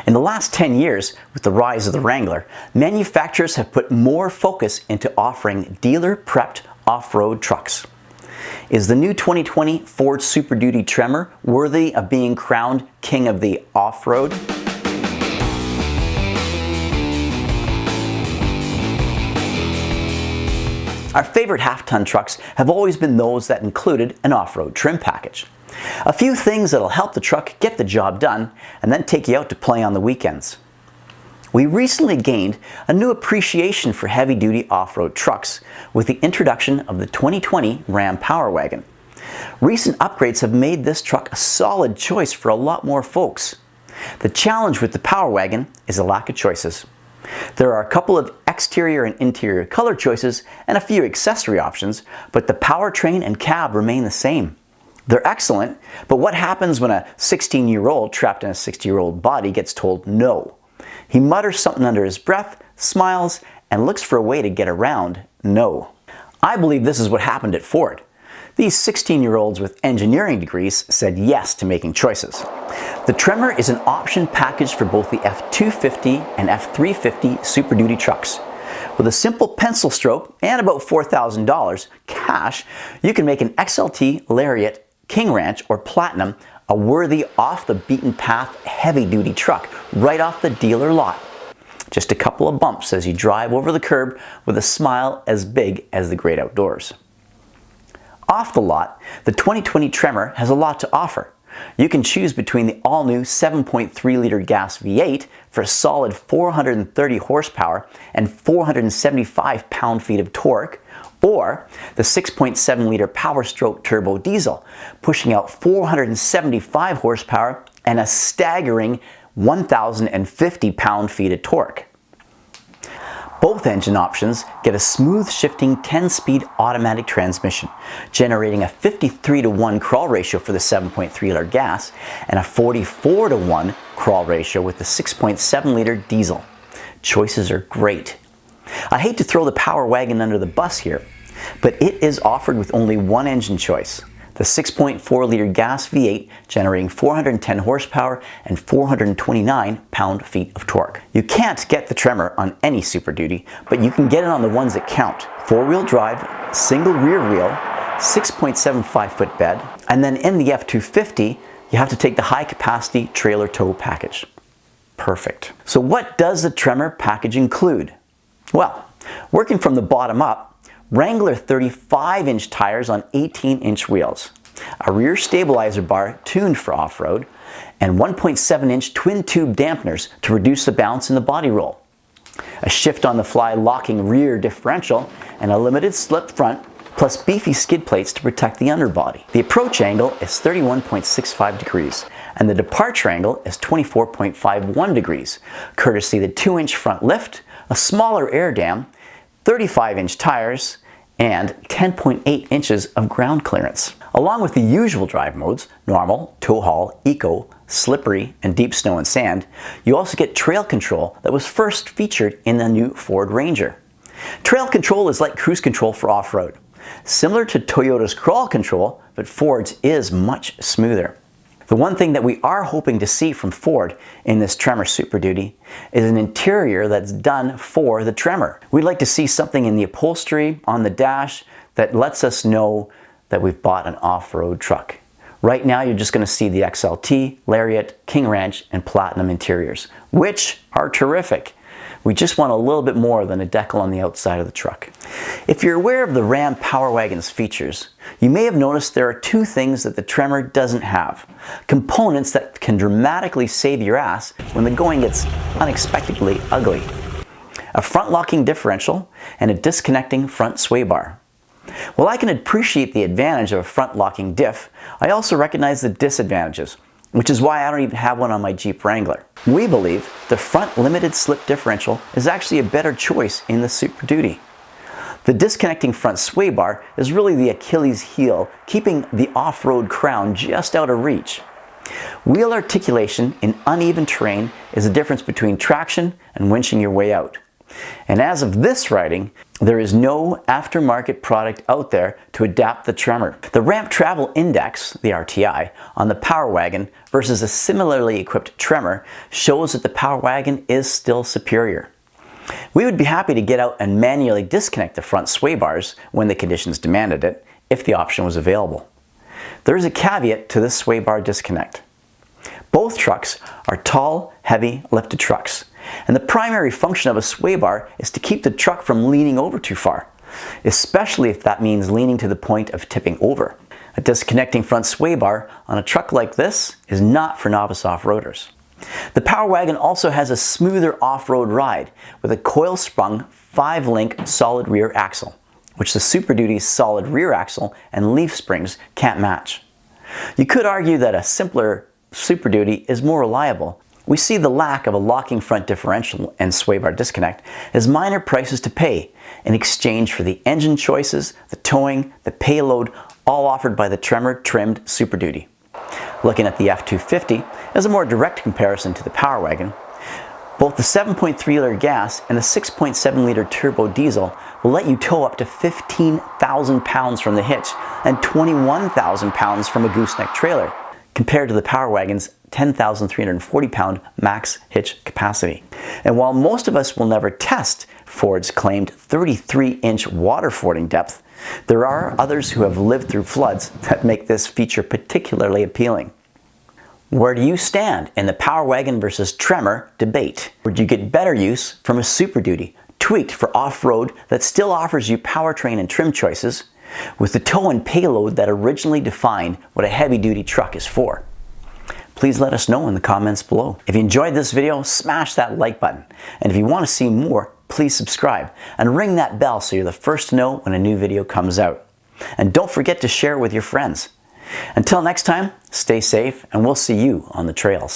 In the last 10 years, with the rise of the Wrangler, manufacturers have put more focus into offering dealer-prepped off-road trucks. Is the new 2020 Ford Super Duty Tremor worthy of being crowned king of the off-road? Our favorite half-ton trucks have always been those that included an off-road trim package. A few things that'll help the truck get the job done and then take you out to play on the weekends. We recently gained a new appreciation for heavy-duty off-road trucks with the introduction of the 2020 Ram Power Wagon. Recent upgrades have made this truck a solid choice for a lot more folks. The challenge with the Power Wagon is a lack of choices. There are a couple of exterior and interior color choices and a few accessory options, but the powertrain and cab remain the same. They're excellent, but what happens when a 16-year-old trapped in a 60-year-old body gets told no? He mutters something under his breath, smiles, and looks for a way to get around no. I believe this is what happened at Ford. These 16-year-olds with engineering degrees said yes to making choices. The Tremor is an option package for both the F-250 and F-350 Super Duty trucks. With a simple pencil stroke and about $4,000 cash, you can make an XLT, Lariat, King Ranch, or Platinum a worthy off-the-beaten-path heavy-duty truck right off the dealer lot. Just a couple of bumps as you drive over the curb with a smile as big as the great outdoors. Off the lot, the 2020 Tremor has a lot to offer. You can choose between the all-new 7.3-liter gas V8 for a solid 430 horsepower and 475 pound-feet of torque, or the 6.7-liter Power Stroke turbo diesel, pushing out 475 horsepower and a staggering 1,050 pound-feet of torque. Both engine options get a smooth shifting 10-speed automatic transmission, generating a 53-to-1 crawl ratio for the 7.3-liter gas and a 44-to-1 crawl ratio with the 6.7-liter diesel. Choices are great. I hate to throw the Power Wagon under the bus here, but it is offered with only one engine choice. The 6.4-liter gas V8 generating 410 horsepower and 429 pound-feet of torque. You can't get the Tremor on any Super Duty, but you can get it on the ones that count. Four-wheel drive, single rear wheel, 6.75-foot bed, and then in the F-250, you have to take the high-capacity trailer tow package. Perfect. So what does the Tremor package include? Well, working from the bottom up, Wrangler 35-inch tires on 18-inch wheels, a rear stabilizer bar tuned for off-road, and 1.7-inch twin-tube dampeners to reduce the bounce in the body roll, a shift-on-the-fly locking rear differential, and a limited slip front, plus beefy skid plates to protect the underbody. The approach angle is 31.65 degrees, and the departure angle is 24.51 degrees, courtesy the 2-inch front lift, a smaller air dam, 35-inch tires, and 10.8 inches of ground clearance. Along with the usual drive modes, normal, tow haul, eco, slippery, and deep snow and sand, you also get trail control that was first featured in the new Ford Ranger. Trail control is like cruise control for off-road. Similar to Toyota's crawl control, but Ford's is much smoother. The one thing that we are hoping to see from Ford in this Tremor Super Duty is an interior that's done for the Tremor. We'd like to see something in the upholstery, on the dash, that lets us know that we've bought an off-road truck. Right now you're just going to see the XLT, Lariat, King Ranch, and Platinum interiors, which are terrific. We just want a little bit more than a decal on the outside of the truck. If you're aware of the Ram Power Wagon's features, you may have noticed there are two things that the Tremor doesn't have. Components that can dramatically save your ass when the going gets unexpectedly ugly. A front-locking differential and a disconnecting front sway bar. While I can appreciate the advantage of a front-locking diff, I also recognize the disadvantages, which is why I don't even have one on my Jeep Wrangler. We believe the front limited slip differential is actually a better choice in the Super Duty. The disconnecting front sway bar is really the Achilles heel, keeping the off-road crown just out of reach. Wheel articulation in uneven terrain is the difference between traction and winching your way out. And as of this writing, there is no aftermarket product out there to adapt the Tremor. The Ramp Travel Index, the RTI, on the Power Wagon versus a similarly equipped Tremor shows that the Power Wagon is still superior. We would be happy to get out and manually disconnect the front sway bars when the conditions demanded it, if the option was available. There is a caveat to this sway bar disconnect. Both trucks are tall, heavy, lifted trucks, and the primary function of a sway bar is to keep the truck from leaning over too far, especially if that means leaning to the point of tipping over. A disconnecting front sway bar on a truck like this is not for novice off-roaders. The Power Wagon also has a smoother off-road ride with a coil-sprung 5-link solid rear axle, which the Super Duty's solid rear axle and leaf springs can't match. You could argue that a simpler Super Duty is more reliable. We see the lack of a locking front differential and sway bar disconnect as minor prices to pay in exchange for the engine choices, the towing, the payload, all offered by the Tremor trimmed Super Duty. Looking at the F-250 as a more direct comparison to the Power Wagon, both the 7.3-liter gas and the 6.7-liter turbo diesel will let you tow up to 15,000 pounds from the hitch and 21,000 pounds from a gooseneck trailer, compared to the Power Wagon's 10,340-pound max hitch capacity. And while most of us will never test Ford's claimed 33-inch water fording depth, there are others who have lived through floods that make this feature particularly appealing. Where do you stand in the Power Wagon versus Tremor debate? Would you get better use from a Super Duty, tweaked for off-road that still offers you powertrain and trim choices, with the tow and payload that originally defined what a heavy-duty truck is for? Please let us know in the comments below. If you enjoyed this video, smash that like button. And if you want to see more, please subscribe and ring that bell so you're the first to know when a new video comes out. And don't forget to share it with your friends. Until next time, stay safe and we'll see you on the trails.